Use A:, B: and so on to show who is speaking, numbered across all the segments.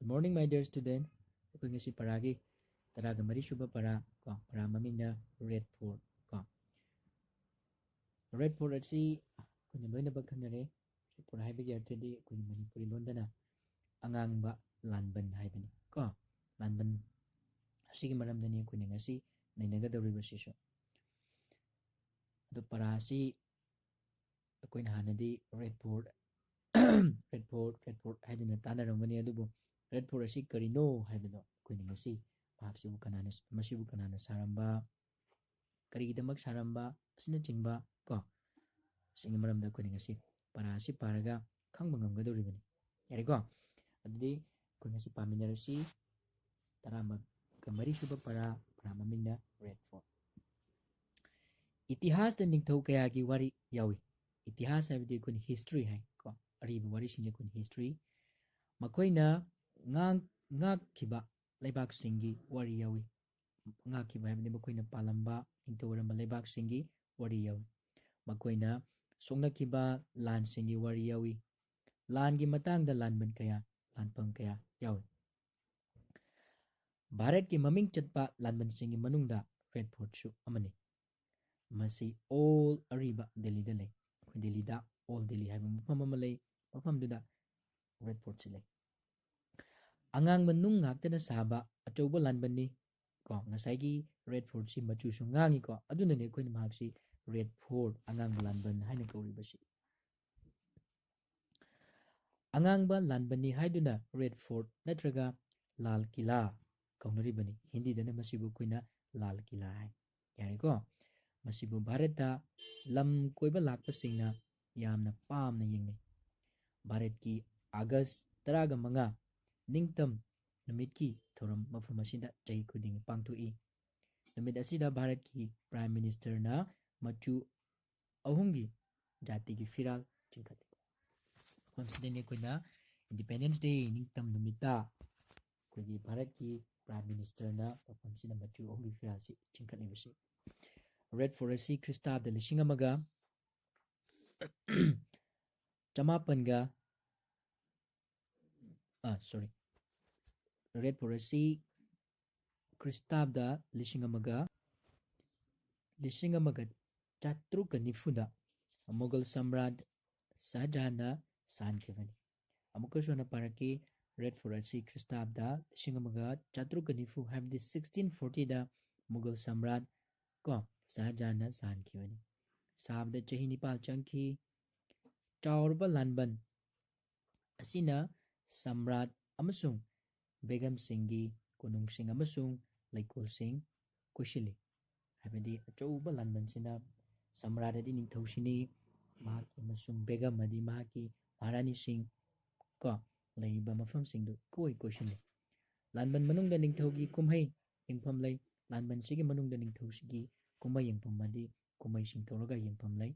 A: Good morning, my dear student. Ako'y nga si Paragi. Taraga mari suba para ko para mamina Red Fort ko. Red Fort asi kunya loy na bagkanare. Red Fort haibagi artedi kunya Manipuri londana angang ba lanban haibani ko. Lanban asigi maramdani kunya ngasi nainagadawriba siso. Ado para si ako'y nahanadi Red Fort Red Fort haiduna tanarangani adubo Red Fort asi karino haibano kunya ngasi masibu kanana saramba karigidamak saramba asinachingba ko singa maramda ko ngasi para si paraga khangba ngamgadoribani yariko adudi ko ngasi paminarasi taramag kamari suba para maminda Red Fort itihas da ningthau kaya gi wari yawi itihas habidi kun history hai ko ariba wari sinje kun history makoina ngak kiba leibak singi wari yawi ngak kiba habidi makoina palamba ningthauwaramba leibak singi wari yawi makoina songnakiba lan singi wari yawi langi matangda lanban kaya lanpam kaya yawi Bharat ki maming chatpa lanban singi manungda Red Fort su amani masi all ariba Delhi da lay Delhi da all Delhi haiba mafam ama lay mafam duda Red Fort si lay angang manung ngaktana saba achauba lanban ni ko ngasai Red Fort si machu su ngangi ko aduna ne koina mahak si Red Fort angang lanban haina kauriba si angang ba lanban ni haiduna Red Fort natraga Lal Kila kaunaribani hindi dana masibu koina Lal Kila hai yari ko masibu Bharata lam koiba lakpasingna yamna pamna yingnai Bharat ki August 15 ningtam numitki thoram mafam asida chahi khuding pangthui numit asida Bharat ki Prime Minister na machu ahumgi jati ki firal chingkhati Considering koina Independence Day ningtam numita koigi Bharat ki Prime Minister na mafam sina machu ahumgi firal si chingkhati basi Red Fort asi Kristabda lising amaga chamapanga Red Fort asi Kristabda lising amaga chatruka nifuda Mughal Samrat Shahjahan sankhibani amukasuna paraki Red Fort asi Kristabda lising amaga chatruka nifu habdi 1640 da Mughal Samrat ko Shahjahan sankhibani sabda chahi nipal changki chaurba lanban asina Samrat amasung Begum Singhi Kunung Singh amasung Laikol Singh kushili habidi achauba lanban sina Samrat adi ningthau sini mahaki amasung Begum adi mahaki Maharani Singh ko laiba mafam singdu koi kushili lanban manungda ningthau gi kumhai yengpham lay lanban sigi manungda ningthau sigi kumhai yengpham adi kumhai sing tawraga yengpham lay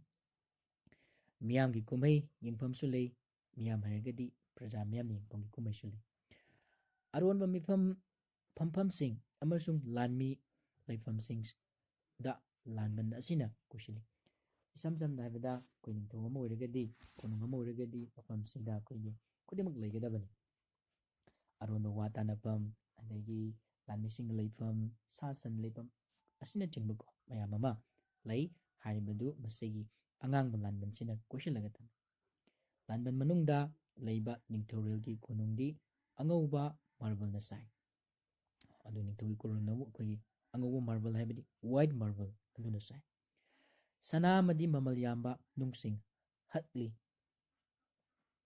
A: miyam gi kumhai yengpham su lay miyam haragadi praja miyam yengpham gi kumhai su lay aronba mifam phampham sing amasung lanmi laifam sing da lanban asina kushili isam samna habida koi ningthau ama oiragadi konung ama oiragadi mafam singda koigi kudimak laigadabani aronba watanapam adagi lanmi sing laifam sasan laifam asina chingbuko mayam ama lay haribadu masigi angang lanban sina kushilagatan lanban manungda laiba ningthaurilgi konungdi angauba marble na sai adu ningthau korong na koi angauba marble haibadi white marble adu na sai sana madi mamal yamba nungsing hatli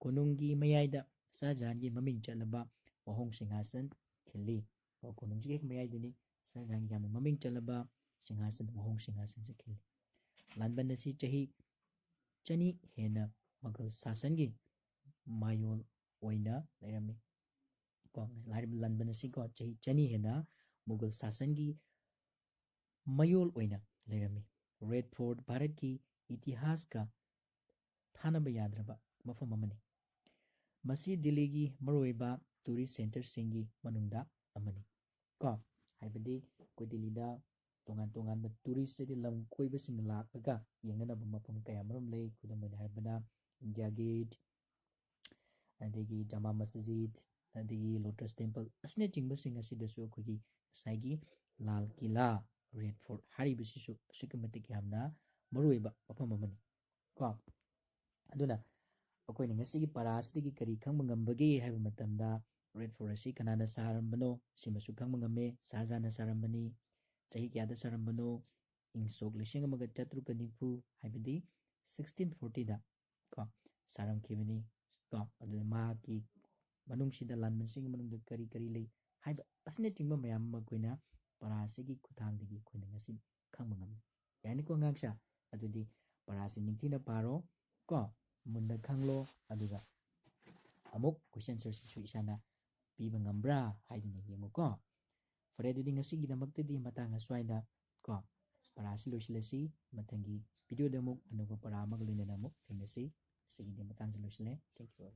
A: konunggi mayaida Shahjahan gi maming chalaba wahong singhasan khili konunggi hek mayaida ni Shahjahan gi maming chalaba singhasan wahong singhasan se khili lanban nasi chahi chani hena Mughal sasangi mayol oina lairami ko lanban nasi ko chahi chani hena Mughal sasangi mayol oina lairami Red Fort Bharat ki itihas ka thanaba yadraba mafam amani masi Delhi gi maroiba tourist center singi manungda amani ko haibadi ko Delhi da tongan tourist adi lam koiba sing lakaga yenganaba mafam kaya maram lay kudam haibada India Gate adagi Jama Masjid ꯑꯗꯒꯤ lotus temple ꯑꯁꯤꯅꯆꯤꯡꯕꯁꯤꯡ ꯑꯁꯤꯗꯁꯨ ꯑꯩꯈꯣꯏꯒꯤ ꯉꯁꯥꯏꯒꯤ ꯂꯥꯜ Qila red fort ꯍꯥꯏꯔꯤꯕꯁꯤꯁꯨ ꯑꯁꯨꯛꯀꯤ ꯃꯇꯤꯛ ꯌꯥꯝꯅ ꯃꯔꯨꯑꯣꯏꯕ ꯃꯐꯝ ꯑꯃꯅꯤ ꯀꯣ ꯑꯗꯨꯅ ꯑꯩꯈꯣꯏꯅ ꯉꯁꯤꯒꯤ ꯄꯔꯥ ꯑꯁꯤꯗꯒꯤ ꯀꯔꯤ ꯈꯪꯕ ꯉꯝꯕꯒꯦ ꯍꯥꯏꯕ ꯃꯇꯝꯗ ꯔꯦꯗ ꯐꯣꯔꯠ ꯑꯁꯤ ꯀꯅꯥꯅ ꯁꯥꯔꯝꯕꯅꯣ ꯁꯤꯃꯁꯨ ꯈꯪꯕ ꯉꯝꯃꯦ ꯁꯍꯥꯖꯥꯟꯅ ꯁꯥꯔꯝꯕꯅꯤ ꯆꯍꯤ ꯀꯌꯥꯗ ꯁꯥꯔꯝꯕꯅꯣ ꯏꯪ ꯁꯣꯛ 1490 ꯍꯥꯏꯕꯗꯤ 1640ꯗ ꯀꯣ ꯁꯥꯔꯝꯈꯤꯕꯅꯤ ꯀꯣ ꯑꯗꯨꯅ ꯃꯍꯥꯛꯀꯤ ꯃꯅꯨꯡꯁꯤꯗ ꯂꯥꯟꯕꯟꯁꯤꯡꯒꯤ ꯃꯅꯨꯡꯗ ꯀꯔꯤ ꯀꯔꯤ ꯂꯩ ꯍꯥꯏꯕ ꯑꯁꯤꯅꯆꯤꯡꯕ ꯃꯌꯥꯝ ꯑꯃ ꯑꯩꯈꯣꯏꯅ ꯄꯔꯥ ꯑꯁꯤꯒꯤ ꯈꯨꯠꯊꯥꯡꯗꯒꯤ ꯑꯩꯈꯣꯏꯅ ꯉꯁꯤ ꯈꯪꯕ ꯉꯝꯃꯤ ꯌꯥꯅꯤꯀꯣ ꯑꯉꯥꯡꯁꯥ ꯑꯗꯨꯗꯤ ꯄꯔꯥꯁꯤ ꯅꯤꯡꯊꯤꯅ ꯄꯥꯔꯣ ꯀꯣ ꯃꯨꯟꯅ ꯈꯪꯂꯣ ꯑꯗꯨꯒ ꯑꯃꯨꯛ ꯀꯣꯏꯁꯟ ꯑꯟꯁꯔꯁꯤꯡꯁꯨ ꯏꯁꯥꯅ ꯄꯤꯕ ꯉꯝꯕ꯭ꯔꯥ ꯍꯥꯏꯗꯨꯅ ꯌꯦꯡꯉꯨꯀꯣ ꯐꯔꯦ ꯑꯗꯨꯗꯤ ꯉꯁꯤꯒꯤꯗꯃꯛꯇꯗꯤ ꯃꯇꯥꯡ ꯑꯁ꯭ꯋꯥꯏꯗ ꯀꯣ ꯄꯔꯥ ꯑꯁꯤ ꯂꯣꯏꯁꯤꯜꯂꯁꯤ ꯃꯊꯪꯒꯤ ꯚꯤꯗꯤꯑꯣꯗ ꯑꯃꯨꯛ ꯑꯅꯧꯕ ꯄꯔꯥ ꯑꯃꯒ ꯂꯣꯏꯅꯅ ꯑꯃꯨꯛ ꯊꯦꯡꯅꯁꯤ ꯉꯁꯤꯒꯤꯗꯤ ꯃꯇꯥꯡꯁꯤ ꯂꯣꯏꯁꯤꯜꯂꯦ ꯊꯦꯡꯛ ꯌꯨ